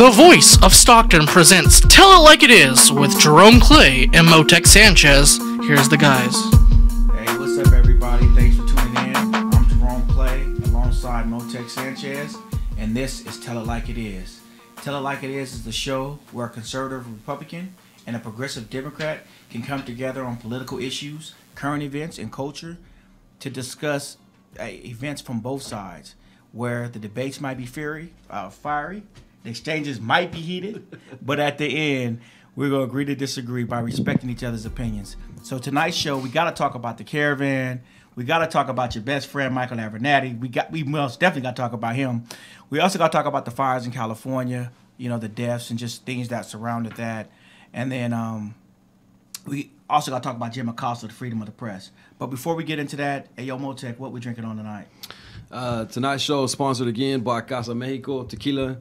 The voice of Stockton presents Tell It Like It Is with Jerome Clay and Motek Sanchez. Here's the guys. Hey, what's up, everybody? Thanks for tuning in. I'm Jerome Clay alongside Motek Sanchez, and this is Tell It Like It Is. Tell It Like It Is the show where a conservative Republican and a progressive Democrat can come together on political issues, current events, and culture to discuss events from both sides, where the debates might be fiery, the exchanges might be heated, but at the end, we're going to agree to disagree by respecting each other's opinions. So tonight's show, we got to talk about the caravan. We got to talk about your best friend, Michael Abernathy. We most definitely got to talk about him. We also got to talk about the fires in California, you know, the deaths and just things that surrounded that. And then we also got to talk about Jim Acosta, the freedom of the press. But before we get into that, hey, yo, Motek, what we drinking on tonight? Tonight's show is sponsored again by Casa Mexico Tequila.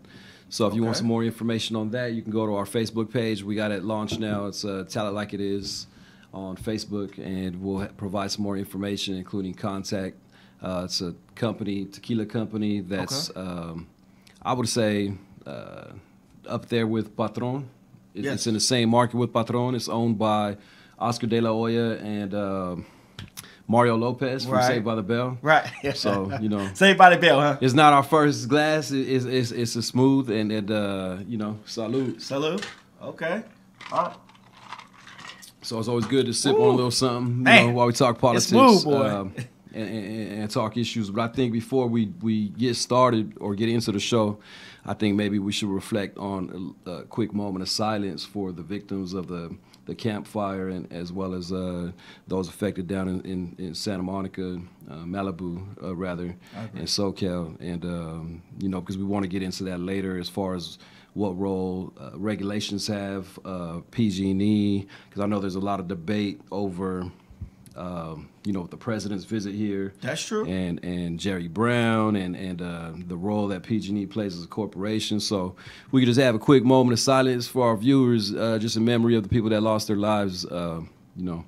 So if you want some more information on that, you can go to our Facebook page. We got it launched now. It's Tell It Like It Is on Facebook, and we'll provide some more information, including contact. It's a company, tequila company, that's, I would say, up there with Patron. It's in the same market with Patron. It's owned by Oscar De La Hoya and Mario Lopez from Saved by the Bell. Right. So, you know. Saved by the Bell, huh? It's not our first glass. It's a smooth and you know, salute. Salute. Okay. All right. So it's always good to sip on a little something, you know, while we talk politics. It's smooth, boy. And talk issues. But I think before we get started or get into the show, I think maybe we should reflect on a quick moment of silence for the victims of the campfire, and as well as those affected down in Santa Monica, Malibu, rather, and SoCal. And, you know, because we want to get into that later as far as what role regulations have, PG&E, because I know there's a lot of debate over, you know, the president's visit here. That's true. And Jerry Brown and the role that PG&E plays as a corporation. So we could just have a quick moment of silence for our viewers, just in memory of the people that lost their lives, you know.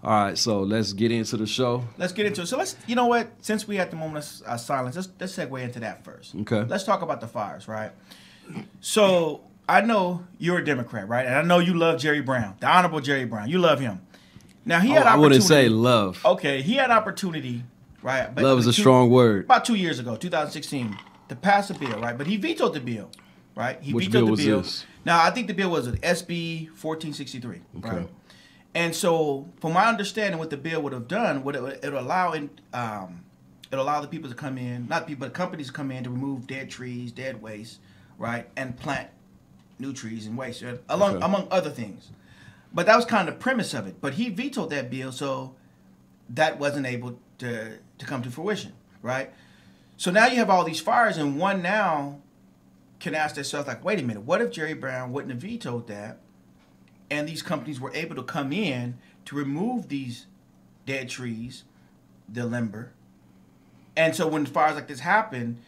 All right, so let's get into the show. Let's get into it. So you know what? Since we at the moment of silence, let's segue into that first. Okay. Let's talk about the fires, right? So I know you're a Democrat, right? And I know you love Jerry Brown, the Honorable Jerry Brown. You love him. Now he had opportunity. I wouldn't say love. Okay, he had opportunity, right? Love is a strong word. About 2 years ago, 2016, to pass a bill, right? But he vetoed the bill, right? He Which vetoed bill the bill. was this? Now I think the bill was an SB 1463, okay. Right? And so, from my understanding, what the bill would have done, it would allow the people to come in, not people, but companies to come in to remove dead trees, dead waste, right, and plant new trees and waste, among other things. But that was kind of the premise of it. But he vetoed that bill, so that wasn't able to come to fruition, right? So now you have all these fires, and one now can ask themselves, like, wait a minute, what if Jerry Brown wouldn't have vetoed that, and these companies were able to come in to remove these dead trees, the lumber, and so when fires like this happen,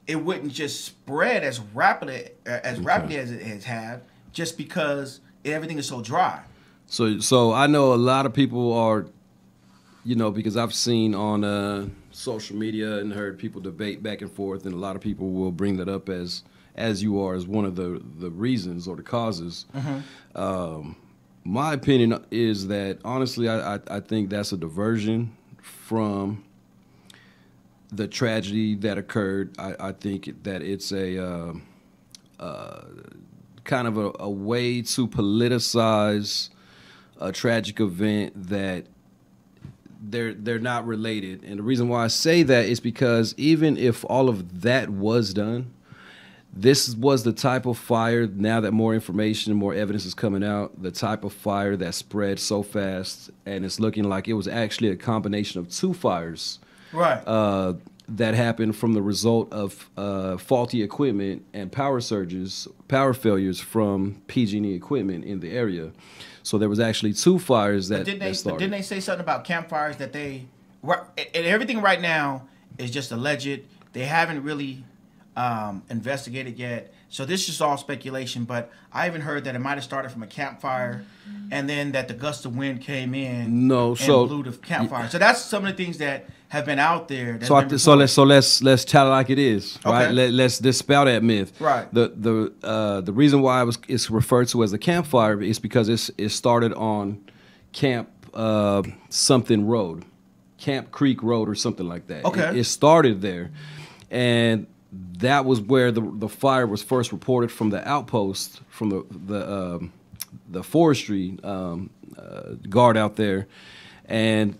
it wouldn't just spread as rapidly as it has had, just because everything is so dry. So I know a lot of people are, you know, because I've seen on social media and heard people debate back and forth, and a lot of people will bring that up as you are, as one of the reasons or the causes. My opinion is that, honestly, I think that's a diversion from the tragedy that occurred. I think that it's a kind of a way to politicize a tragic event that they're not related. And the reason why I say that is because even if all of that was done, this was the type of fire, now that more information and more evidence is coming out, the type of fire that spread so fast, and it's looking like it was actually a combination of two fires. Right. That happened from the result of faulty equipment and power failures from PG&E equipment in the area. So there was actually two fires that started. But didn't they say something about campfires that and everything right now is just alleged. They haven't really investigated yet. So this is all speculation, but I even heard that it might have started from a campfire, and then that the gust of wind came in and blew the campfire. So that's some of the things that have been out there. So let's tell it like it is, right? Okay. Let's dispel that myth. Right. The reason why it's referred to as a campfire is because it started on Camp something road, Camp Creek Road or something like that. Okay. It started there, and that was where the fire was first reported from the outpost, from the forestry guard out there, and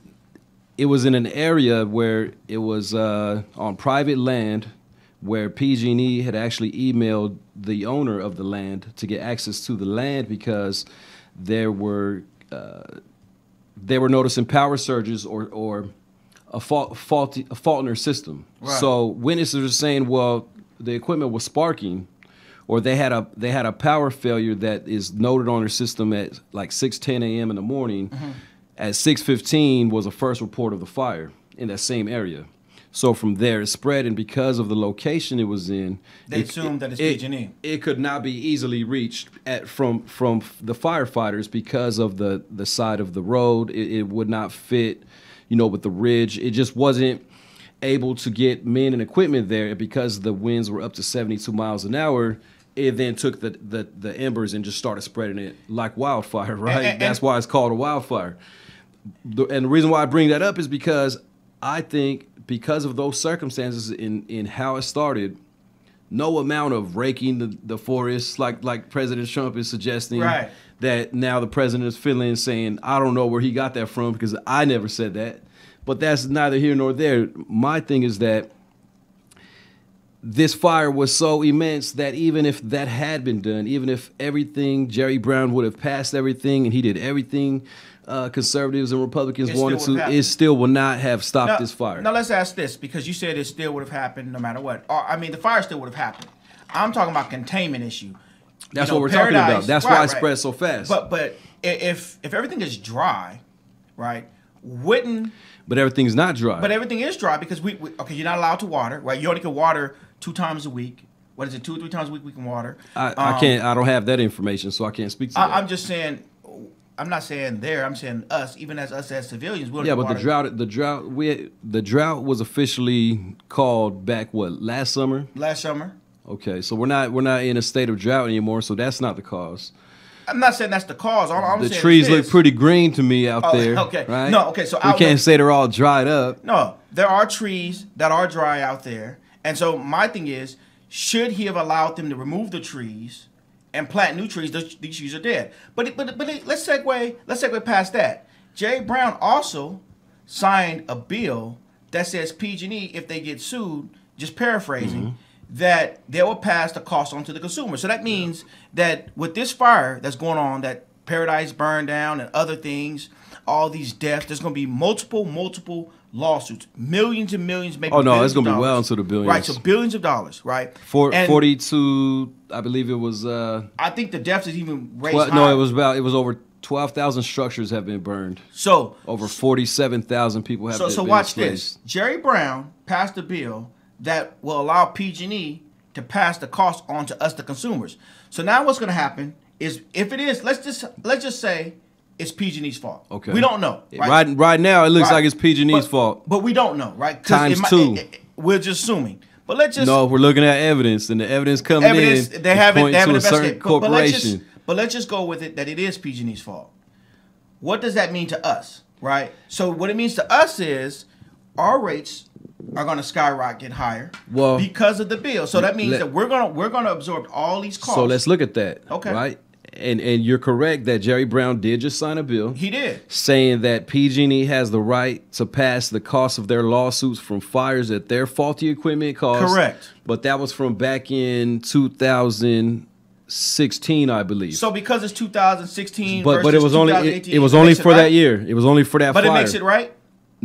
it was in an area where it was on private land, where PG&E had actually emailed the owner of the land to get access to the land because they were noticing power surges or a fault in their system. Right. So witnesses are saying, well, the equipment was sparking, or they had a power failure that is noted on their system at like 6:10 a.m. in the morning. Mm-hmm. At 6:15 was a first report of the fire in that same area. So from there it spread, and because of the location it was in, they assumed that it's PG&E. It could not be easily reached from the firefighters because of the side of the road. It would not fit, with the ridge. It just wasn't able to get men and equipment there because the winds were up to 72 miles an hour. It then took the embers and just started spreading it like wildfire, right? That's why it's called a wildfire. And the reason why I bring that up is because I think because of those circumstances in how it started, no amount of raking the forests like President Trump is suggesting, right, that now the president is feeling, saying, I don't know where he got that from because I never said that. But that's neither here nor there. My thing is that this fire was so immense that even if that had been done, even if everything, Jerry Brown would have passed everything and he did everything conservatives and Republicans wanted to, it still would not have stopped this fire. Now let's ask this, because you said it still would have happened no matter what. The fire still would have happened. I'm talking about containment issue. That's what we're talking about. That's why it spread so fast. But if everything is dry, right, wouldn't... But everything's not dry. But everything is dry because you're not allowed to water, right? You only can water 2 times a week. What is it, 2 or 3 times a week we can water? I can't. I don't have that information, so I can't speak to that. I'm just saying. I'm not saying there. I'm saying us, even as civilians. Yeah, but the drought was officially called back last summer. Last summer. Okay, so we're not in a state of drought anymore, so that's not the cause. I'm not saying that's the cause. The trees look pretty green to me out there. Okay. Right? No. Okay. So we can't say they're all dried up. No, there are trees that are dry out there, and so my thing is, should he have allowed them to remove the trees and plant new trees? These trees are dead. But let's segue past that. Jerry Brown also signed a bill that says PG&E, if they get sued, just paraphrasing, mm-hmm, that they will pass the cost on to the consumer. So that means that with this fire that's going on, that Paradise burned down and other things, all these deaths, there's going to be multiple lawsuits, millions and millions, maybe. Oh no, it's going to be well into the billions. Right, so billions of dollars, right? 42, I believe it was. I think the deaths is even raised higher. No, it was over 12,000 structures have been burned. So over 47,000 people have been So watch this. Jerry Brown passed a bill that will allow PG&E to pass the cost on to us, the consumers. So now what's going to happen is, if it is, let's just say it's PG&E's fault. Okay. We don't know. Right now, it looks like it's PG&E's fault. But we don't know, right? Times 2. We're just assuming. But let's just... No, we're looking at evidence, and the evidence coming in they haven't to a certain corporation. But let's just go with it that it is PG&E's fault. What does that mean to us, right? So what it means to us is our rates are going to skyrocket higher because of the bill. So that means that we're going to absorb all these costs. So let's look at that. Okay. Right? And you're correct that Jerry Brown did just sign a bill. He did. Saying that PG&E has the right to pass the cost of their lawsuits from fires that their faulty equipment caused. Correct. But that was from back in 2016, I believe. So because it's 2016 but versus it was only it was only for that year. It was only for that fire. But it makes it right?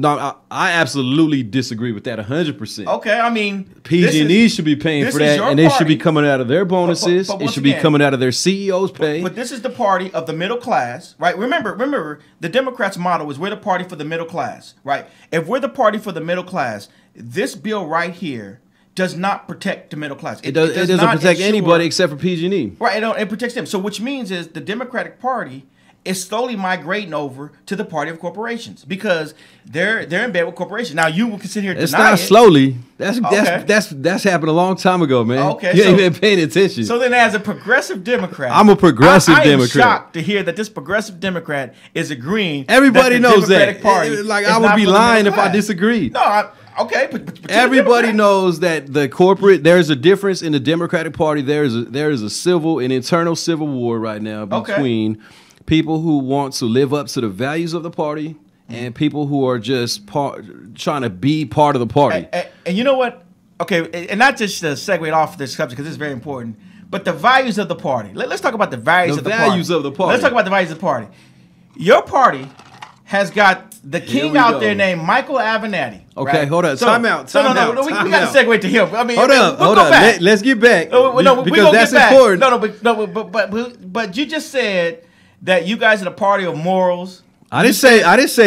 No, I absolutely disagree with that 100%. Okay, I mean, PG&E should be paying for that, and it should be coming out of their bonuses. But it should be coming out of their CEO's pay. But this is the party of the middle class, right? Remember, the Democrats' motto is we're the party for the middle class, right? If we're the party for the middle class, this bill right here does not protect the middle class. It doesn't protect anybody except for PG&E. Right, it protects them. So which means is the Democratic Party is slowly migrating over to the party of corporations because they're in bed with corporations. Now you will sit here and it's deny not it. slowly. That's happened a long time ago, man. Okay, you ain't been paying attention. So then, as a progressive Democrat, I'm a progressive Democrat. I am shocked to hear that this progressive Democrat is agreeing. Everybody that the knows Democratic that. Party Like is I would not be for the lying middle if I class. disagreed. No, okay, but you're a Everybody Democrat. knows that the corporate. There's a difference in the Democratic Party. There is an internal civil war right now between people who want to live up to the values of the party and people who are just trying to be part of the party. And you know what? Okay, and not just to segue off this subject because it's very important, but the values of the party. Let's talk about the values of the party. The values of the party. Let's talk about the values of the party. Your party has got the king out there named Michael Avenatti. Okay, right? hold on. So, time out. We got to segue to him. I mean, hold on. Let's get back. Because that's important. But you just said that you guys are the party of morals. I didn't say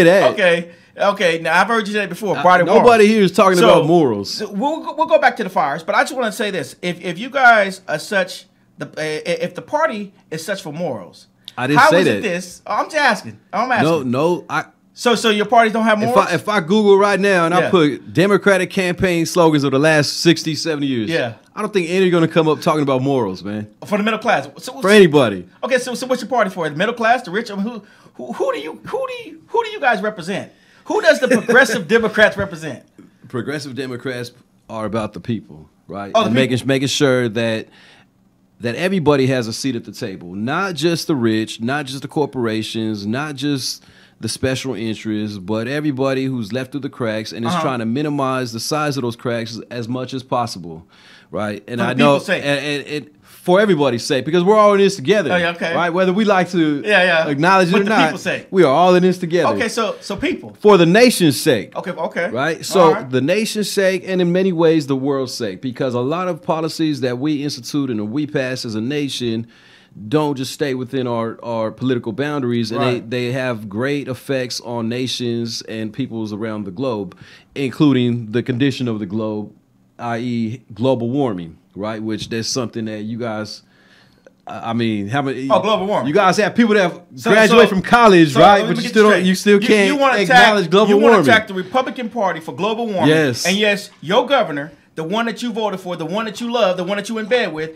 that. Okay. Now I've heard you say that before. Nobody here is talking about morals. So we'll go back to the fires, but I just want to say this: if you guys are such if the party is such for morals, I didn't say that. I'm just asking. I'm asking. No. So your parties don't have morals? If I Google right now and I put Democratic campaign slogans of the last 60, 70 years, I don't think any are going to come up talking about morals, man. For the middle class, for anybody. Okay, so what's your party for? The middle class, the rich? I mean, who do you guys represent? Who does the progressive Democrats represent? Progressive Democrats are about the people, right? Oh, and making sure that everybody has a seat at the table, not just the rich, not just the corporations, not just the special interests, but everybody who's left through the cracks and is trying to minimize the size of those cracks as much as possible, right? And I know, and for everybody's sake, because we're all in this together, right? Whether we like to acknowledge it or not, we are all in this together. Okay, so people. For the nation's sake. Okay. Right? So the nation's sake and in many ways the world's sake, because a lot of policies that we institute and we pass as a nation don't just stay within our political boundaries, and they have great effects on nations and peoples around the globe, including the condition of the globe, i.e. global warming, right? Which there's something that you guys, how many? Global warming. You guys have people that have graduated from college, right? But you still can't acknowledge global warming. You want to attack the Republican Party for global warming. Yes. And yes, your governor, the one that you voted for, the one that you love, the one that you in bed with,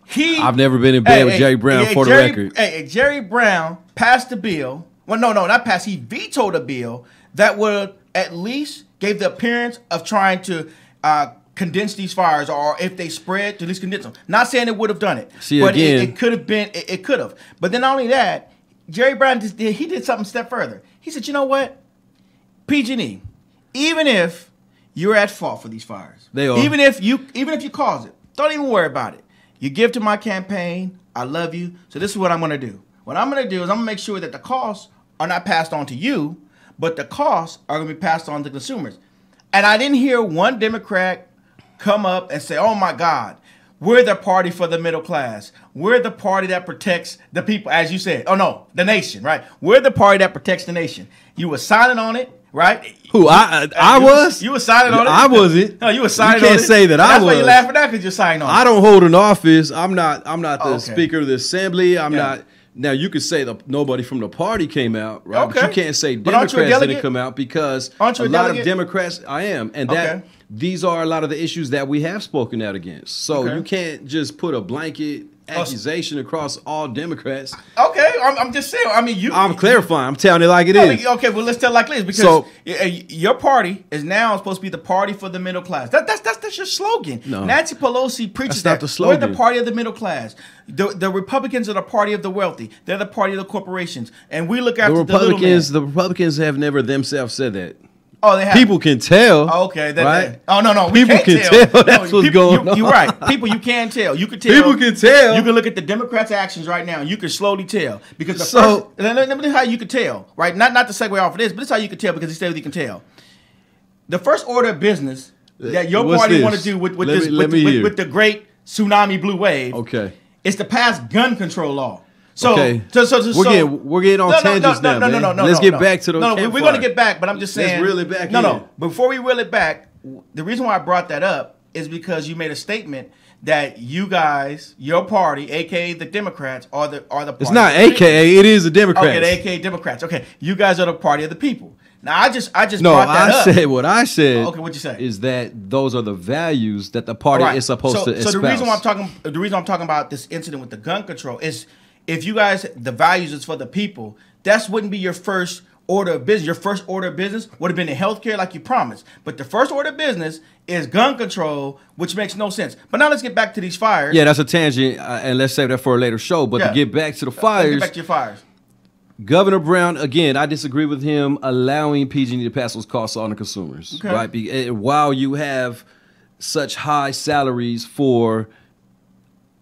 I've never been in bed with Jerry Brown for the record. Jerry Brown passed a bill. Well, no, not passed. He vetoed a bill that would at least gave the appearance of trying to condense these fires, or if they spread, to at least condense them. Not saying it would have done it, but it could have been. It could have. But then not only that, Jerry Brown did something a step further. He said, you know what, PG&E, even if you're at fault for these fires, they are. Even if you cause it, don't even worry about it. You give to my campaign. I love you. So this is what I'm going to do. What I'm going to do is I'm going to make sure that the costs are not passed on to you, but the costs are going to be passed on to consumers. And I didn't hear one Democrat come up and say, oh, my God, we're the party for the middle class. We're the party that protects the people, as you said. Oh, no, the nation, right? We're the party that protects the nation. You were silent on it. Right? Who I was? You were signing on it. I wasn't. No, you were signing on it. You can't say that I was. That's why you're laughing at, because you're signing on it. I don't hold an office. I'm not the Speaker of the Assembly. I'm not. Now you could say that nobody from the party came out, right? Okay. But you can't say Democrats didn't come out, because a lot of Democrats. I am, and that these are a lot of the issues that we have spoken out against. So you can't just put a blanket accusation across all Democrats. Okay, I'm just saying. I mean, I'm clarifying. I'm telling it like it is. Okay, well, let's tell it like it is, because your party is now supposed to be the party for the middle class. That's your slogan. No, Nancy Pelosi preaches that's not the slogan. We're the party of the middle class. The Republicans are the party of the wealthy. They're the party of the corporations, and we look after the little man. The Republicans have never themselves said that. Oh, they have. People can tell. Oh, okay. Right? Oh, no. People can tell. That's what's going on. You're right. People, you can tell. You can tell. People can tell. You can look at the Democrats' actions right now, and you can slowly tell. Because let me tell you how you can tell, right? Not to segue off of this, but this is how you can tell, because he said you can tell. The first order of business that your party want to do with the great tsunami blue wave is to pass gun control law. So we're getting on tangents now, man. Let's get back to the campfire. We're going to get back, but I'm just saying. Let's reel it back. No. Before we reel it back, the reason why I brought that up is because you made a statement that you guys, your party, aka the Democrats, are the party. It's not AKA. It is the Democrats. Okay, the AKA Democrats. Okay, you guys are the party of the people. Now I just no. brought that up. Said what I said. Okay, what'd you say? Is that those are the values that the party is supposed to espouse. So the reason I'm talking about this incident with the gun control is if you guys the values is for the people, that wouldn't be your first order of business. Your first order of business would have been in healthcare like you promised. But the first order of business is gun control, which makes no sense. But now let's get back to these fires. Yeah, that's a tangent, and let's save that for a later show. But to get back to the fires. Let's get back to your fires. Governor Brown, again, I disagree with him allowing PG&E to pass those costs on to consumers. Okay. Right? While you have such high salaries for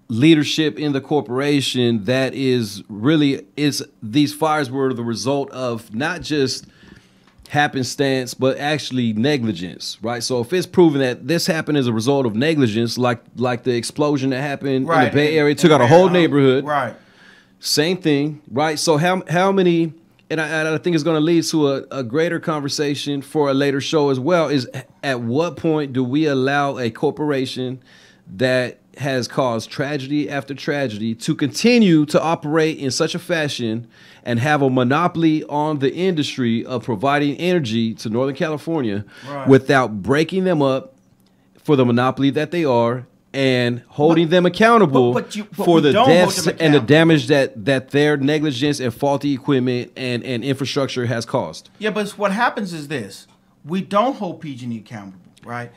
leadership in the corporation, that is these fires were the result of not just happenstance, but actually negligence, right? So if it's proven that this happened as a result of negligence, like the explosion that happened in the Bay Area, took out a whole neighborhood. Right. Same thing, right? So how many, and I think it's going to lead to a greater conversation for a later show as well, is at what point do we allow a corporation that has caused tragedy after tragedy to continue to operate in such a fashion and have a monopoly on the industry of providing energy to Northern California without breaking them up for the monopoly that they are and holding them accountable for the deaths and the damage that their negligence and faulty equipment and infrastructure has caused. Yeah, but what happens is this. We don't hold PG&E accountable, right?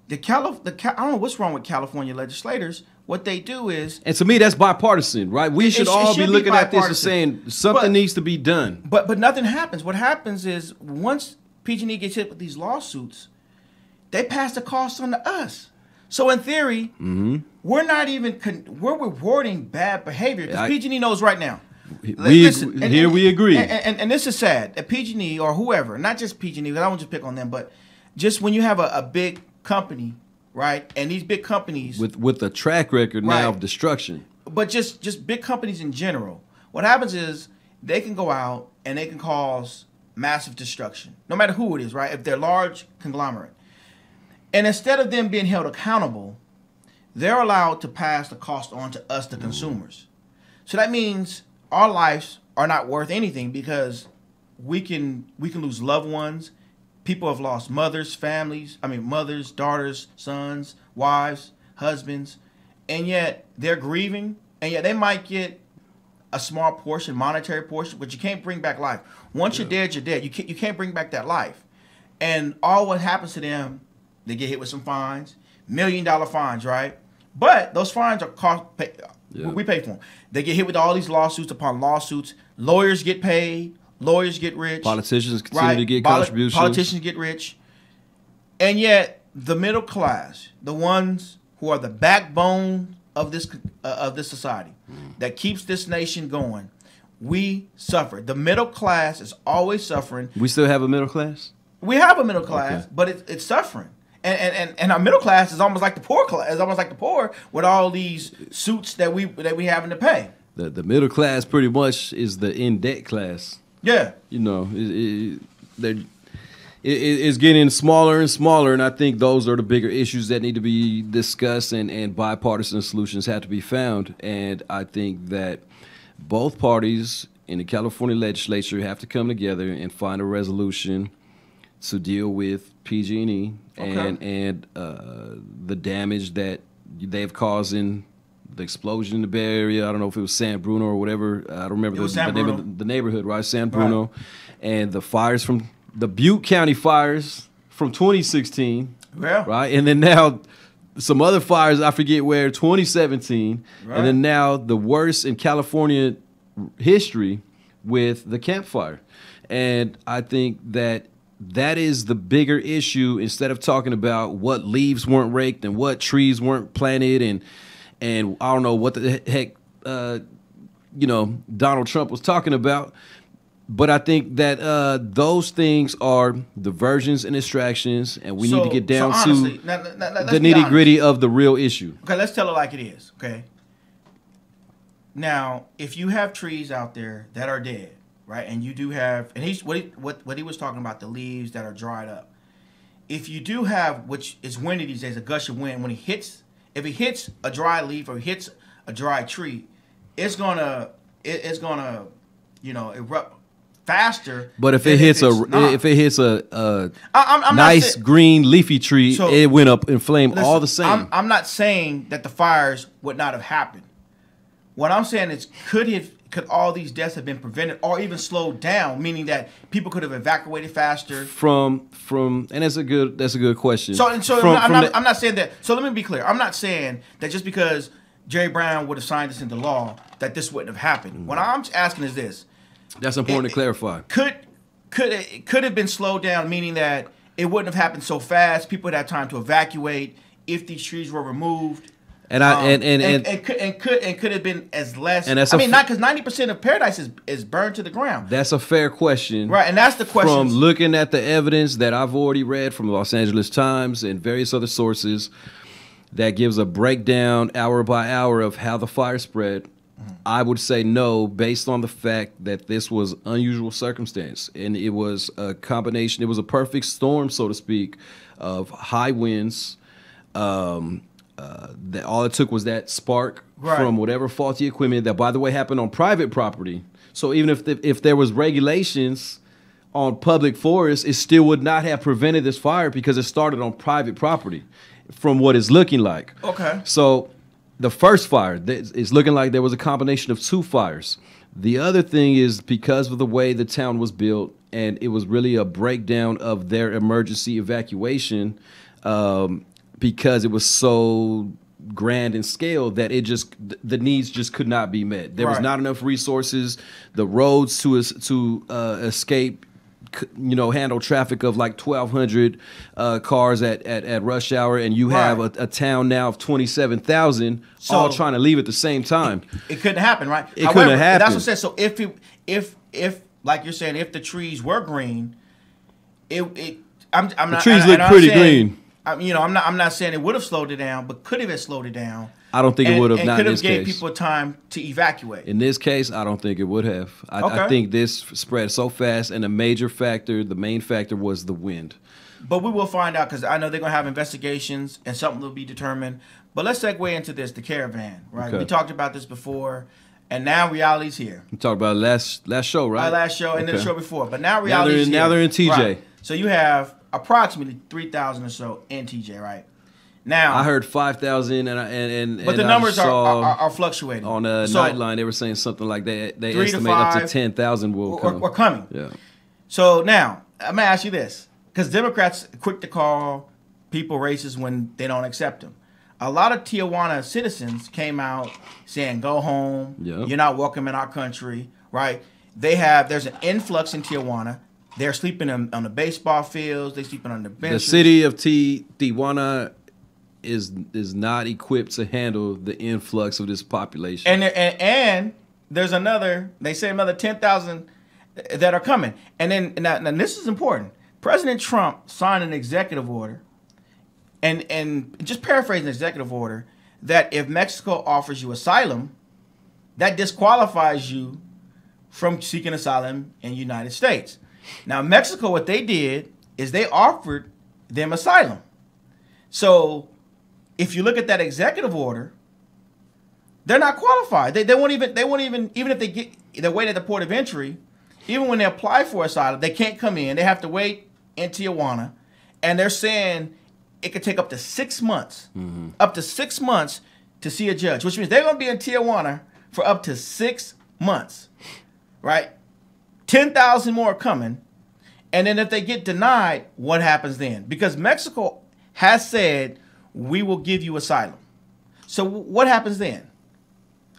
I don't know what's wrong with California legislators. What they do is... And to me, that's bipartisan, right? We should all be looking at this and saying something needs to be done. But nothing happens. What happens is once PG&E gets hit with these lawsuits, they pass the costs on to us. So in theory, we're not even we're rewarding bad behavior because PG&E knows right now. We agree. And this is sad. At PG&E or whoever, not just PG&E, because I won't just pick on them, but just when you have a big company, right, and these big companies with a track record now of destruction, but just big companies in general, what happens is they can go out and they can cause massive destruction, no matter who it is, right? If they're large conglomerate. And instead of them being held accountable, they're allowed to pass the cost on to us, the consumers. So that means our lives are not worth anything because we can lose loved ones. People have lost mothers, daughters, sons, wives, husbands, and yet they're grieving, and yet they might get a small portion, monetary portion, but you can't bring back life. Once you're dead, you're dead. You can't bring back that life. And all what happens to them, they get hit with some fines, $1 million fines, right? But those fines are we pay for them. They get hit with all these lawsuits upon lawsuits. Lawyers get paid. Lawyers get rich. Politicians continue to get contributions. Politicians get rich. And yet, the middle class, the ones who are the backbone of this society, that keeps this nation going, we suffer. The middle class is always suffering. We still have a middle class? We have a middle class, but it's suffering. And our middle class is almost like the poor class. It's almost like the poor with all these suits that we having to pay. The middle class pretty much is the in debt class. Yeah, you know, it's getting smaller and smaller, and I think those are the bigger issues that need to be discussed, and bipartisan solutions have to be found. And I think that both parties in the California legislature have to come together and find a resolution to deal with PG&E and the damage that they've caused in the explosion in the Bay Area. I don't know if it was San Bruno or whatever. I don't remember the name of the neighborhood, right? San Bruno. Right. And the fires from the Butte County fires from 2016. Yeah. Right? And then now some other fires, I forget where, 2017. Right. And then now the worst in California history with the Camp Fire. And I think that is the bigger issue, instead of talking about what leaves weren't raked and what trees weren't planted and I don't know what the heck, Donald Trump was talking about. But I think that those things are diversions and distractions, and we need to get down to the nitty-gritty of the real issue. Okay, let's tell it like it is, okay? Now, if you have trees out there that are dead, right, and you do have, and what he was talking about, the leaves that are dried up. If you do have, which is windy these days, a gush of wind, when it hits, if it hits a dry leaf or hits a dry tree, it's gonna erupt faster. But if it hits a nice green leafy tree, so, it went up in flame all the same. I'm not saying that the fires would not have happened. What I'm saying is, could all these deaths have been prevented or even slowed down, meaning that people could have evacuated faster? And that's a good question. I'm not saying that. So let me be clear. I'm not saying that just because Jerry Brown would have signed this into law that this wouldn't have happened. What I'm asking is this. That's important to clarify. Could it have been slowed down, meaning that it wouldn't have happened so fast? People would have time to evacuate if these trees were removed. And could have been as less. And not because 90% of Paradise is burned to the ground. That's a fair question, right? And that's the question. From looking at the evidence that I've already read from the Los Angeles Times and various other sources, that gives a breakdown hour by hour of how the fire spread. I would say no, based on the fact that this was unusual circumstance, and it was a combination. It was a perfect storm, so to speak, of high winds. That all it took was that spark from whatever faulty equipment that, by the way, happened on private property. So even if there was regulations on public forests, it still would not have prevented this fire because it started on private property, from what it's looking like. Okay. So the first fire, it's looking like there was a combination of two fires. The other thing is because of the way the town was built, and it was really a breakdown of their emergency evacuation. Because it was so grand in scale that the needs just could not be met. There was not enough resources. The roads to escape, handle traffic of like 1,200 cars at rush hour, and you have a town now of 27,000 all trying to leave at the same time. It couldn't happen, right? It couldn't have happened. That's what I said. So if like you're saying, if the trees were green, the trees look pretty green. I'm not saying it would have slowed it down, but could have slowed it down. I don't think it would have. And could have gave people time to evacuate. In this case, I don't think it would have. I think this spread so fast, and the main factor was the wind. But we will find out, because I know they're going to have investigations and something will be determined. But let's segue into this, the caravan, right? Okay. We talked about this before, and now reality's here. We talked about last show, right? Last show, and then the show before. But now reality's here. Now they're in TJ. Right. So you have approximately 3,000 or so in TJ, right? Now I heard 5,000, and but the numbers are fluctuating. On Nightline, they were saying something like they estimate up to 10,000 will come. Or coming. Yeah. So now I'm gonna ask you this, because Democrats are quick to call people racist when they don't accept them. A lot of Tijuana citizens came out saying, "Go home. Yep. You're not welcome in our country." Right? There's an influx in Tijuana. They're sleeping on the baseball fields. They're sleeping on the benches. The city of Tijuana is not equipped to handle the influx of this population. And there's another 10,000 that are coming. And then this is important. President Trump signed an executive order, and just paraphrasing the executive order, that if Mexico offers you asylum, that disqualifies you from seeking asylum in the United States. Now, Mexico, what they did is they offered them asylum. So if you look at that executive order, they're not qualified. They won't even if they get, they're waiting at the port of entry, even when they apply for asylum, they can't come in. They have to wait in Tijuana. And they're saying it could take up to 6 months, up to 6 months to see a judge, which means they're going to be in Tijuana for up to 6 months, right? 10,000 more are coming. And then if they get denied, what happens then? Because Mexico has said, we will give you asylum. So what happens then?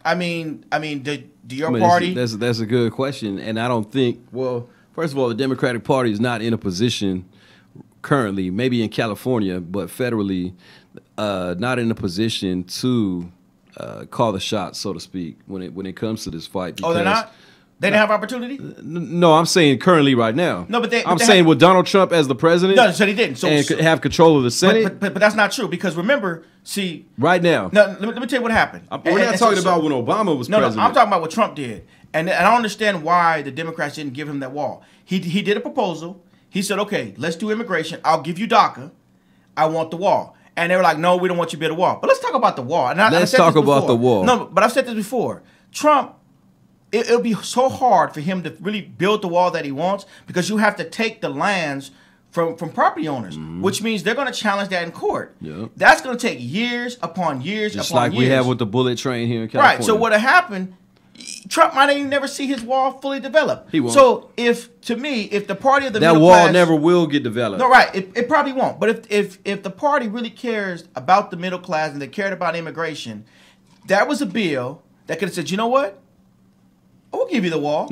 I mean, do your party? That's a good question. And I don't think, well, first of all, the Democratic Party is not in a position currently, maybe in California, but federally, not in a position to call the shots, so to speak, when it comes to this fight. Because they're not? They didn't have opportunity? No, I'm saying currently right now. No, but I'm saying with Donald Trump as the president. No, so he didn't. And have control of the Senate. But that's not true, because remember, see. Right now. No, let me tell you what happened. We're not talking about when Obama was president. No, I'm talking about what Trump did. And I don't understand why the Democrats didn't give him that wall. He did a proposal. He said, okay, let's do immigration. I'll give you DACA. I want the wall. And they were like, no, we don't want you to build a wall. But let's talk about the wall. And let's talk about the wall. No, but I've said this before. Trump, it'll be so hard for him to really build the wall that he wants because you have to take the lands from property owners, which means they're going to challenge that in court. Yep. That's going to take years upon years Just upon like years. we have with the bullet train here in California. Right. So what'll happen, Trump might even never see his wall fully developed. He won't. So if the party of the that middle wall class, never will get developed. no, right, it probably won't. But if the party really cares about the middle class and they cared about immigration, that was a bill that could have said, you know what? We'll give you the wall.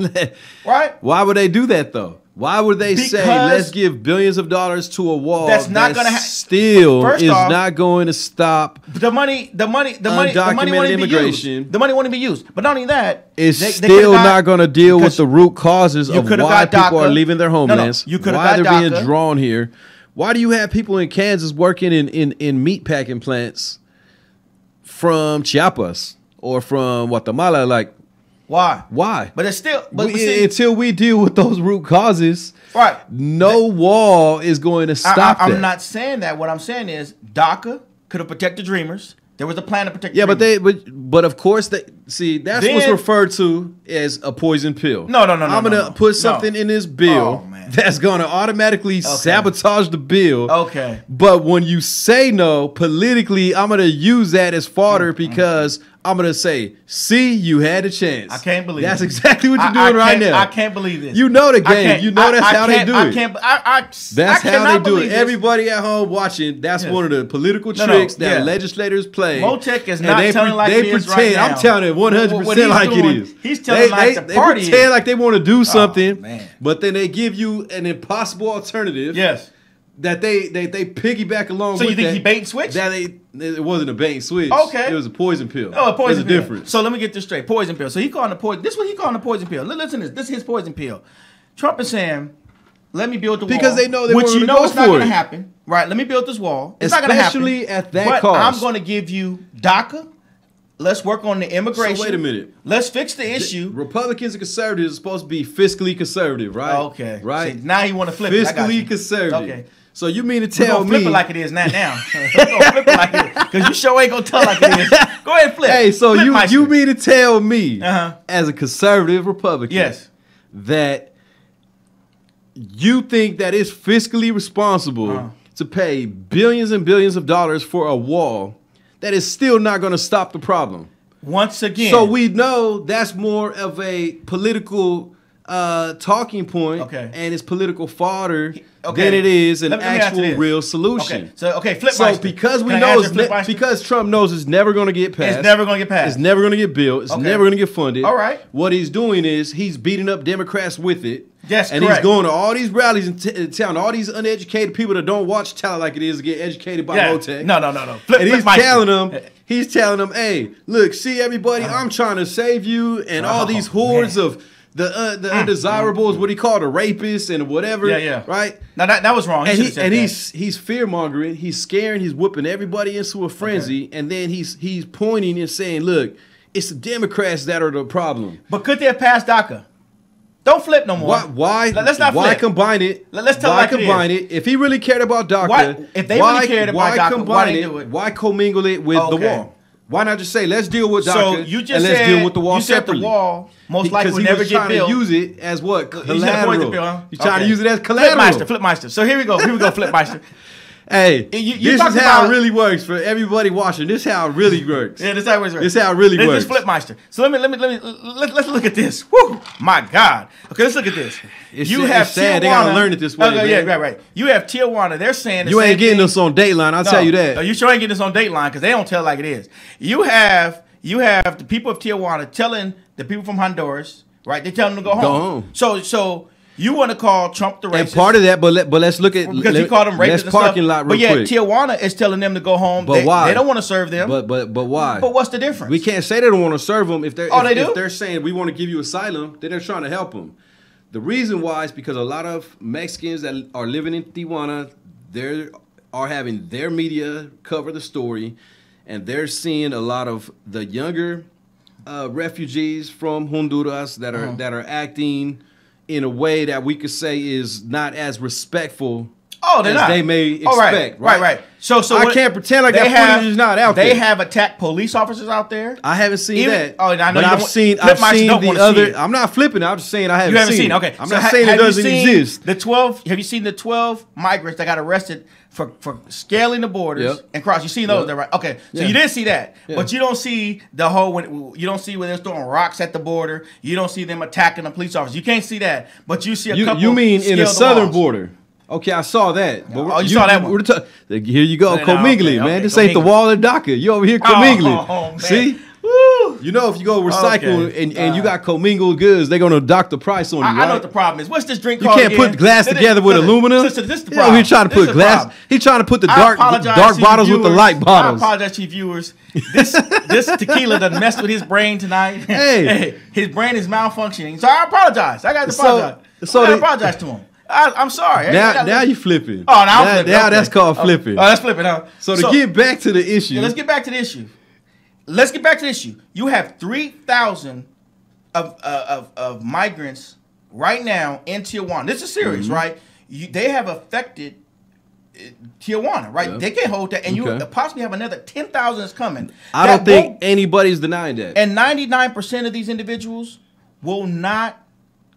Right? Why would they do that though? Why would they say let's give billions of dollars to a wall that's not going to still first is off, not going to stop the money won't undocumented even be immigration? used. The money won't even be used. But not only that, It's they still could've not going to deal with because the root causes you of could've why got people are DACA. leaving their homelands, you could've why got they're being DACA. drawn here. Why do you have people in Kansas working in meat packing plants from Chiapas or from Guatemala? Like, why? why? But it's still but see, Until we deal with those root causes, right. no wall is going to stop that. I'm not saying that. What I'm saying is DACA could have protected Dreamers. There was a plan to protect. Yeah, Dreamers. but of course that's what's referred to as a poison pill. No. I'm gonna put something in this bill that's gonna automatically sabotage the bill. Okay. But when you say no politically, I'm gonna use that as fodder because I'm gonna say, see, you had a chance. I can't believe that's it. exactly what you're doing right now. I can't believe this. You know the game. You know that's how they do it. That's how they do it. This. Everybody at home watching, that's one of the political tricks that legislators play. Motec is not telling like it is right now. I'm telling it 100% like it is. He's telling like the party They pretend like they want to do something, man. but then they give you an impossible alternative. Yes. That they piggyback along so with. So you think he bait and switch? It wasn't a bait and switch. Okay. It was a poison pill. Oh, a poison pill. There's a difference. So let me get this straight. Poison pill. So he calling the poison. This is what he calling the poison pill. Listen to this. This is his poison pill. Trump is saying, let me build the wall. Because they know they which weren't you going to know go it's not for going to it. happen. Right. Let me build this wall. It's not going to happen. Especially at that but cost. I'm going to give you DACA. Let's work on the immigration. So wait a minute. Let's fix the issue. Republicans and conservatives are supposed to be fiscally conservative, right? Okay. Right. See, now you want to flip it. Fiscally conservative. Okay. So you mean to tell me? Flip it like it is not now. We're gonna flip it like it is because you sure ain't gonna tell like it is. Go ahead and flip. Hey, so flip you mean to tell me, Uh-huh. as a conservative Republican, yes, that you think that it's fiscally responsible to pay billions and billions of dollars for a wall that is still not going to stop the problem? Once again, so we know that's more of a political talking point, and it's political fodder than it is an actual real solution. Okay, so So because we know because Trump knows it's never going to get passed. It's never going to get passed. It's never going to get built. It's never going to get funded. All right. What he's doing is he's beating up Democrats with it. Yes, and correct. he's going to all these rallies and telling all these uneducated people that don't watch Talent Like It Is to get educated by Motec. No. He's telling them, hey, look, see everybody, I'm trying to save you, and all these hordes of the undesirables, what he called the rapists and whatever. Yeah. Right? Now that was wrong. He's fear mongering, he's scaring, he's whipping everybody into a frenzy, and then he's pointing and saying, look, it's the Democrats that are the problem. But could they have passed DACA? Don't flip no more. Why? Let's not flip. Why combine it? Let's tell why combine it? If he really cared about DACA, if they really cared about DACA, why they do it? Why commingle it with the wall? Why not just say let's deal with DACA so you just and let's deal with the wall You separately? said the wall most likely would never get built. He's trying to use it as what? Collateral. He's trying to use it as collateral. Flipmeister. So here we go, Flipmeister. Hey, this is how it really works for everybody watching. This is how it really works. Yeah, this is how it works. This is how it really works. This is Flipmeister. So let's look at this. Woo, my God. Okay, let's look at this. It's sad they gotta learn it this way. Okay, yeah, right. You have Tijuana. They're saying you ain't getting this on Dateline. I'll tell you that. No, you sure ain't getting this on Dateline because they don't tell like it is. You have the people of Tijuana telling the people from Honduras, right? They tell them to go home. So you want to call Trump the racist? And part of that, but let's look at because he called them racist and parking lot real quick. But yeah, Tijuana is telling them to go home. But why? They don't want to serve them. But why? But what's the difference? We can't say they don't want to serve them if they're if they're saying we want to give you asylum. Then they're trying to help them. The reason why is because a lot of Mexicans that are living in Tijuana, they are having their media cover the story, and they're seeing a lot of the younger refugees from Honduras that are acting in a way that we could say is not as respectful as not. they may expect. Right. So I can't pretend like that footage is not out there. They have attacked police officers out there. I haven't seen that. Oh, I know. But I've seen the other. I'm not flipping it. I'm just saying I haven't seen it. Okay. I'm not saying it doesn't exist. Have you seen the 12 migrants that got arrested for scaling the borders and cross? You seen those, right? Okay. So you didn't see that, but you don't see the whole. You don't see when they're throwing rocks at the border. You don't see them attacking the police officers. You can't see that, but you see a couple. You mean in the southern border? Okay, I saw that. But you saw that one. Here you go, commingling, man. This ain't the wall of DACA. You over here commingling. See? Woo. You know, if you go recycle and you got commingled goods, they're gonna dock the price on you. I know what the problem is. What's this drink called? You can't put glass together with aluminum. This is the problem. He's trying to put glass. He's trying to put the dark bottles with the light bottles. I apologize to you viewers. This tequila doesn't mess with his brain tonight. Hey, his brain is malfunctioning. So I apologize. I got to apologize. So I apologize to him. I'm sorry. Now you flipping. Oh, now I'm flipping. Now that's called flipping. Oh, that's flipping. So to get back to the issue. Yeah, let's get back to the issue. You have 3,000 of migrants right now in Tijuana. This is serious, right? They have affected Tijuana, right? Yep. They can't hold that, and you possibly have another 10,000 that's coming. I don't think anybody's denying that. And 99% of these individuals will not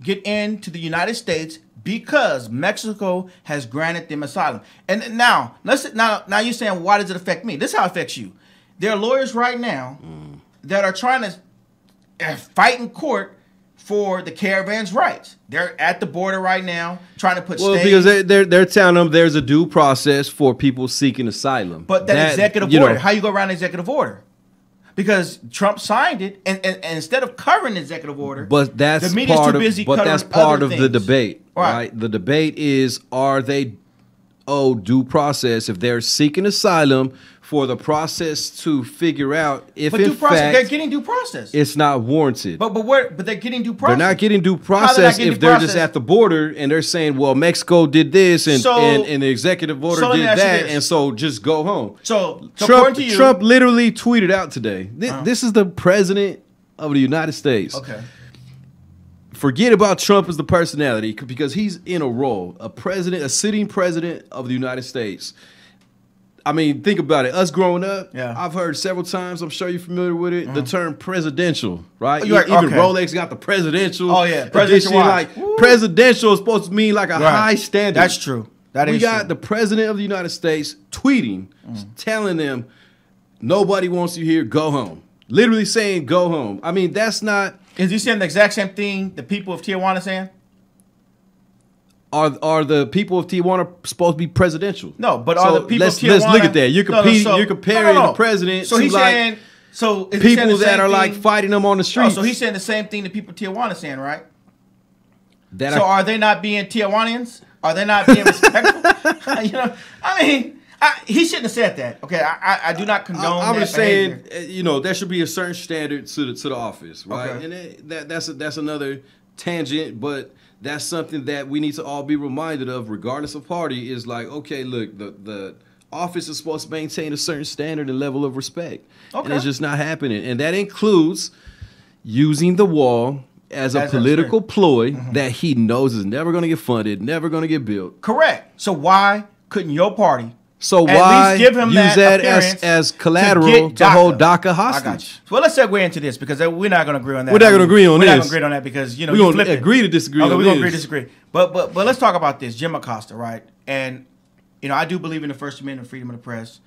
get into the United States because Mexico has granted them asylum. And now you're saying, why does it affect me? This is how it affects you. There are lawyers right now that are trying to fight in court for the caravan's rights. They're at the border right now trying to put because they're telling them there's a due process for people seeking asylum. But that executive order, how you go around the executive order? Because Trump signed it, and instead of covering the executive order, but that's the media's too busy covering other things. But that's part of the debate, right? The debate is, are they owed due process if they're seeking asylum for the process to figure out if in fact they're getting due process. It's not warranted. But they're getting due process. They're not getting due process if they're just at the border and they're saying, well, Mexico did this and the executive order did that, and so just go home. So Trump literally tweeted out today, this is the president of the United States. Okay. Forget about Trump as the personality, because he's in a role, a sitting president of the United States. I mean, think about it. Us growing up, I've heard several times, I'm sure you're familiar with it, the term presidential, right? Even Rolex got the presidential. Oh, yeah. Presidential watch. Like, presidential is supposed to mean like a high standard. That's true. We got the president of the United States tweeting, telling them, nobody wants you here, go home. Literally saying, go home. I mean, that's not... Is he saying the exact same thing the people of Tijuana are saying? Are the people of Tijuana supposed to be presidential? No, but are the people of Tijuana... Let's look at that. You're comparing the president to he's like saying, people that are like fighting them on the streets. So he's saying the same thing the people of Tijuana are saying, right? Are they not being Tijuanans? Are they not being respectful? I mean... he shouldn't have said that. Okay, I do not condone that. I'm just saying, there should be a certain standard to the office, right? Okay. And that's another tangent, but that's something that we need to all be reminded of, regardless of party. Is like, okay, look, the office is supposed to maintain a certain standard and level of respect, and it's just not happening. And that includes using the wall as a political ploy that he knows is never going to get funded, never going to get built. Correct. So why couldn't your party? So why use that as collateral to hold DACA hostage? I got you. Well, let's segue into this, because we're not going to agree on that. We're not going to agree on this. We're not going to agree on that because, we're going to agree to disagree on this. We're going to agree to disagree. But let's talk about this. Jim Acosta, right? And, I do believe in the First Amendment, freedom of the press.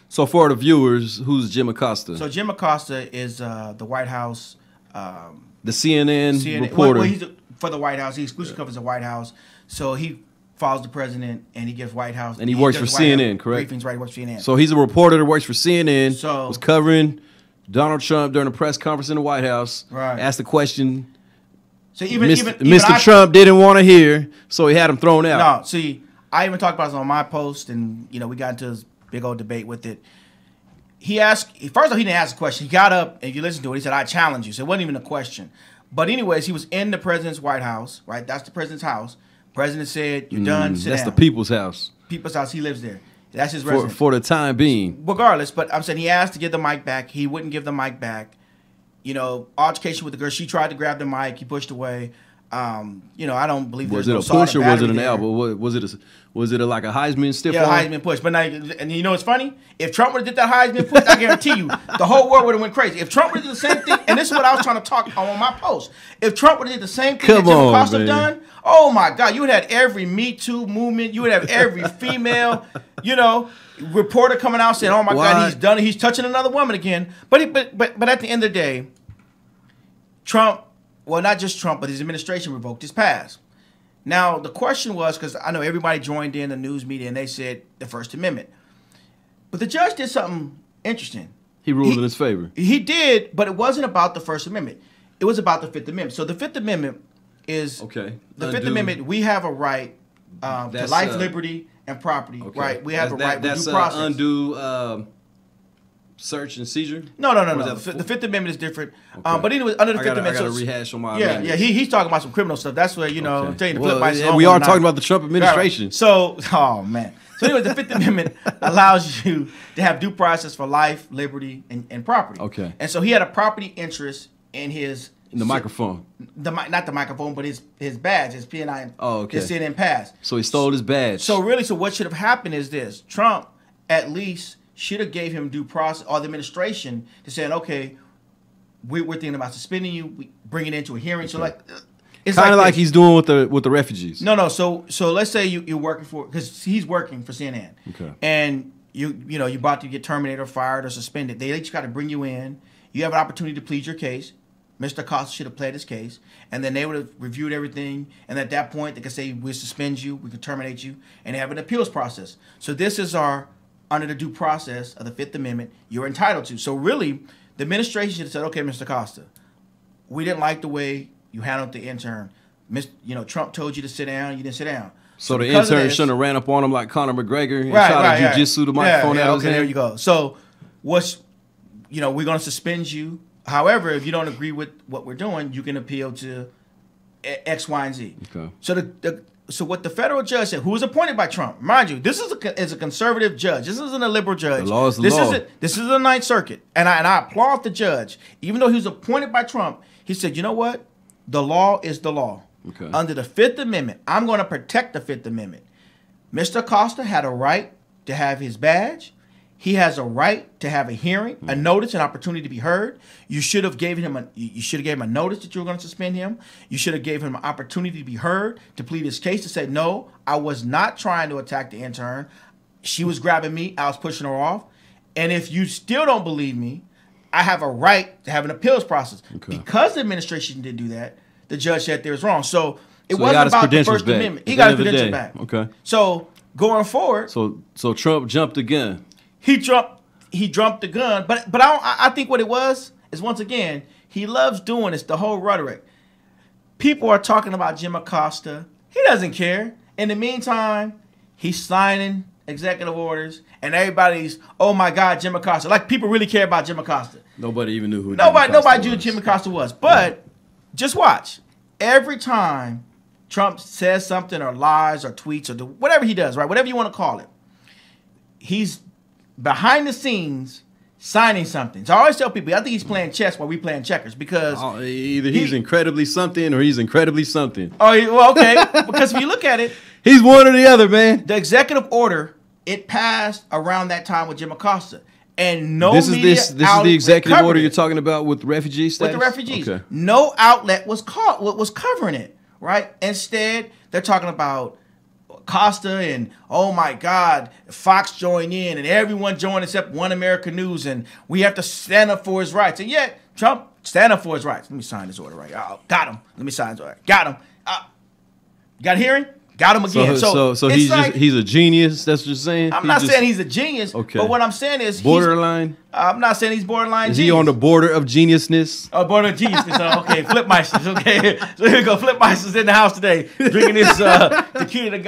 So for the viewers, who's Jim Acosta? So Jim Acosta is the White House. The CNN reporter. Well, he's for the White House. He exclusively covers the White House. So he follows the president, and he gives White House. And he works for CNN, correct? Briefings, right? He works for CNN. So he's a reporter that works for CNN. So was covering Donald Trump during a press conference in the White House. Right. Asked the question. So even Mr. Trump didn't want to hear, so he had him thrown out. No, see, I even talked about this on my post, and we got into this big old debate with it. He asked. First of all, he didn't ask a question. He got up, and if you listen to it, he said, "I challenge you." So it wasn't even a question. But anyways, he was in the president's White House. Right. That's the president's house. President said, "You're done. Sit down." That's the people's house. People's house. He lives there. That's his residence. For the time being. Regardless, but I'm saying he asked to give the mic back. He wouldn't give the mic back. Altercation with the girl. She tried to grab the mic. He pushed away. You know, I don't believe Was there's it no a push or was it an there. elbow? Was it like a Heisman stiff Yeah, arm? Heisman push. But now, and you know what's funny? If Trump would have did that Heisman push, I guarantee you, the whole world would have went crazy. If Trump would have did the same thing, and this is what I was trying to talk on my post. If Trump would have did the same thing that Jim Acosta done, oh my God, you would have had every Me Too movement. You would have every female, you know, reporter coming out saying, "Oh my God, he's done it. He's touching another woman again." But at the end of the day, Trump, well, not just Trump, but his administration revoked his pass. Now, the question was, because I know everybody joined in the news media and they said the First Amendment. But the judge did something interesting. He ruled in his favor. He did, but it wasn't about the First Amendment. It was about the Fifth Amendment. So the Fifth Amendment is, the Fifth Amendment, we have a right to life, liberty, and property, right? We have a right to due process. Undue search and seizure? No. The Fifth Amendment is different. Okay. But anyway, under the Fifth Amendment, I got to rehash on my amendment. Yeah, he's talking about some criminal stuff. That's where, you know, I'm telling you, the flip by and we are talking about the Trump administration. Right. So, oh man. So anyway, the Fifth Amendment allows you to have due process for life, liberty, and property. Okay. And so he had a property interest in his microphone. Not the microphone, but his badge, his P&I, his CNN pass. So he stole his badge. So really, what should have happened is this: Trump at least should have gave him due process, or the administration, to saying, okay, we're thinking about suspending you, we bring it into a hearing. Okay. So like, it's kind of like he's doing with the refugees. No. So let's say you're working for, because he's working for CNN. Okay. And you're about to get terminated or fired or suspended. They just got to bring you in. You have an opportunity to plead your case. Mr. Acosta should have pled his case, and then they would have reviewed everything. And at that point, they could say, "We suspend you, we could terminate you," and they have an appeals process. So this is under the due process of the Fifth Amendment, you're entitled to. So really, the administration should have said, "Okay, Mr. Acosta, we didn't like the way you handled the intern. Trump told you to sit down, you didn't sit down." So the intern shouldn't have ran up on him like Conor McGregor and tried to jujitsu the microphone out of his hand. There you go. So we're going to suspend you. However, if you don't agree with what we're doing, you can appeal to X, Y, and Z. Okay. So what the federal judge said, who was appointed by Trump, mind you, this is a conservative judge. This isn't a liberal judge. The law is the law. This is the Ninth Circuit, and I applaud the judge. Even though he was appointed by Trump, he said, you know what? The law is the law. Okay. Under the Fifth Amendment, I'm going to protect the Fifth Amendment. Mr. Acosta had a right to have his badge. He has a right to have a hearing, a notice, an opportunity to be heard. You should have given him a notice that you were going to suspend him. You should have given him an opportunity to be heard, to plead his case, to say, no, I was not trying to attack the intern. She was grabbing me. I was pushing her off. And if you still don't believe me, I have a right to have an appeals process. Okay. Because the administration didn't do that, the judge said they was wrong. So it wasn't about the First Amendment. He got his credentials back. Okay. So going forward. So Trump jumped the gun. He jumped the gun, but I think what it was is, once again, he loves doing this, the whole rhetoric. People are talking about Jim Acosta. He doesn't care. In the meantime, he's signing executive orders, and everybody's, oh my God, Jim Acosta. Like, people really care about Jim Acosta. Nobody even knew who nobody knew who Jim Acosta was. But just watch. Every time Trump says something or lies or tweets or whatever he does, right? Whatever you want to call it, he's behind the scenes signing something. So I always tell people, I think he's playing chess while we playing checkers, because either he's incredibly something or he's incredibly something. Oh, well, okay. Because if you look at it, he's one or the other, man. The executive order, it passed around that time with Jim Acosta, and this is the executive order you're talking about with refugee status? With the refugees. Okay. No outlet was covering it, right? Instead, they're talking about Costa and, oh my God, Fox joined in and everyone joined except One American News, and we have to stand up for his rights. And yet, Trump stand up for his rights. Let me sign this order right. Oh, got him. Let me sign this order. Got him. Got a hearing? Got him again. So he's a genius. That's what you're saying. I'm not saying he's a genius. Okay. But what I'm saying is borderline. I'm not saying he's borderline. Is he on the border of geniusness? Oh, border of geniusness. Okay, Flipmeisters. Okay, so here we go. Flipmeisters in the house today, drinking this tequila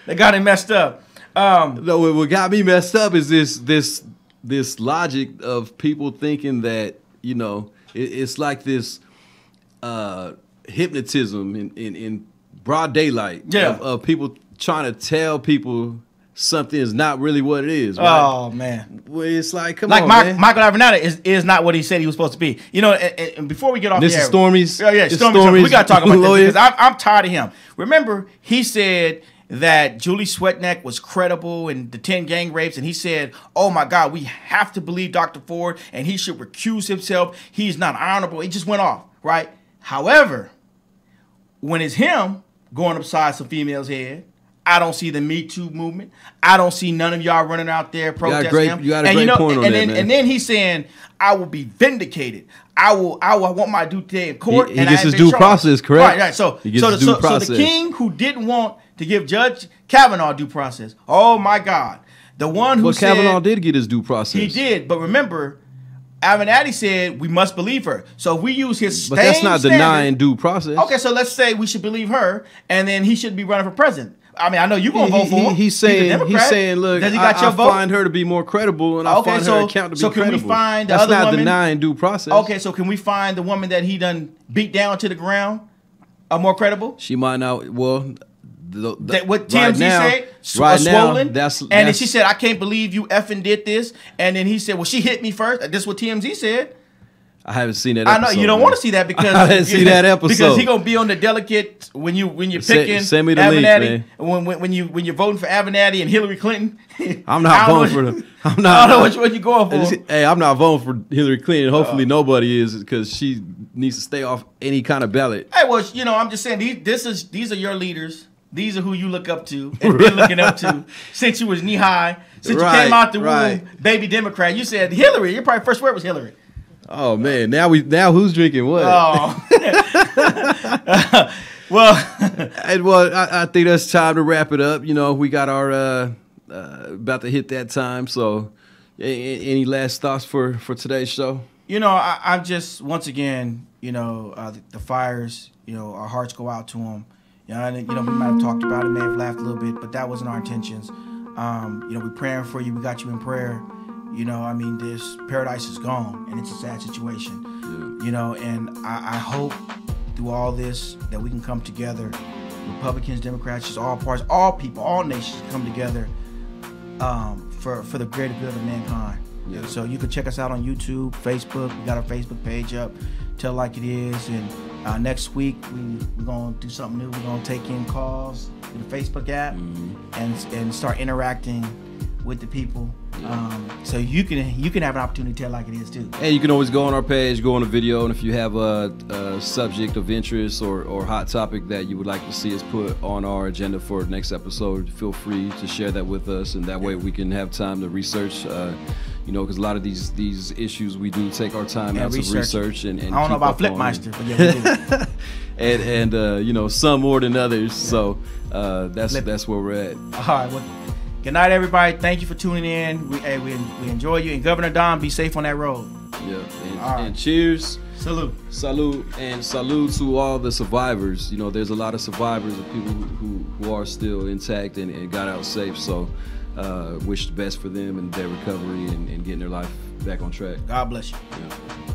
that got him messed up. No, what got me messed up is this logic of people thinking that, it's like this hypnotism in broad daylight of people trying to tell people something is not really what it is. Right? Oh man, well, it's like come like on, man. Michael Avenatti is not what he said he was supposed to be. You know, and before we get off, This is Stormy's. Yeah, Stormy's. We got to talk about this because I'm tired of him. Remember, he said that Julie Swetnick was credible in the 10 gang rapes, and he said, "Oh my God, we have to believe Dr. Ford, and he should recuse himself. He's not honorable." He just went off, right? However, when it's him going upside some female's head, I don't see the Me Too movement. I don't see none of y'all running out there protesting him. You got a great point on that, man. And then he's saying, "I will be vindicated. I want my due day in court." He gets his due process, correct? Right. So he gets his due process. The king who didn't want to give Judge Kavanaugh due process. Oh my God, the one who said Kavanaugh did get his due process. He did, but remember, Avenatti said we must believe her. So if we use his but that's not denying due process. Okay, so let's say we should believe her, and then he should be running for president. I mean, I know you're going to vote for him. He's saying, look, does he got your I vote? find her to be more credible, and I find her account to be credible. So can we find the That's other not woman? denying due process. Okay, so can we find the woman that he done beat down to the ground more credible? She might not, well... what TMZ said, swollen, and then she said, "I can't believe you effing did this," and then he said, "Well, she hit me first." This is what TMZ said. I haven't seen that episode. I know you don't want to see that because I didn't see that episode because he gonna be on the delicate when you're picking send me the Avenatti, link, man. when you're voting for Avenatti and Hillary Clinton. I'm not voting for them. I don't know which one you going for. Hey, I'm not voting for Hillary Clinton. Hopefully nobody is, because she needs to stay off any kind of ballot. Hey, well, I'm just saying these are your leaders. These are who you look up to and been looking up to since you was knee high. Since you came out the womb, baby Democrat. You said Hillary. Your probably first word was Hillary. Oh man, now who's drinking what? Oh. I think that's time to wrap it up. We got our about to hit that time. So, any last thoughts for today's show? I just once again, the fires. Our hearts go out to them. We might have talked about it, may have laughed a little bit, but that wasn't our intentions. We're praying for you. We got you in prayer. This paradise is gone, and it's a sad situation. Yeah. And I hope through all this that we can come together, Republicans, Democrats, just all parties, all people, all nations come together for the greater good of mankind. Yeah. So you can check us out on YouTube, Facebook. We got our Facebook page up, Tell Like It Is, and next week we're gonna do something new. We're gonna take in calls through the Facebook app and start interacting with the people. So you can have an opportunity to tell like it is too. And you can always go on our page, go on the video, and if you have a subject of interest or hot topic that you would like to see us put on our agenda for the next episode, feel free to share that with us, and that way we can have time to research. Because a lot of these issues we do take our time out to research and I don't know about Flipmeister, but yeah, we do. and some more than others. So that's where we're at. All right. Well, good night, everybody. Thank you for tuning in. We enjoy you. And Governor Don, be safe on that road. Yeah. And cheers. Salute. And salute to all the survivors. There's a lot of survivors of people who are still intact and got out safe. So wish the best for them and their recovery and getting their life back on track. God bless you. Yeah.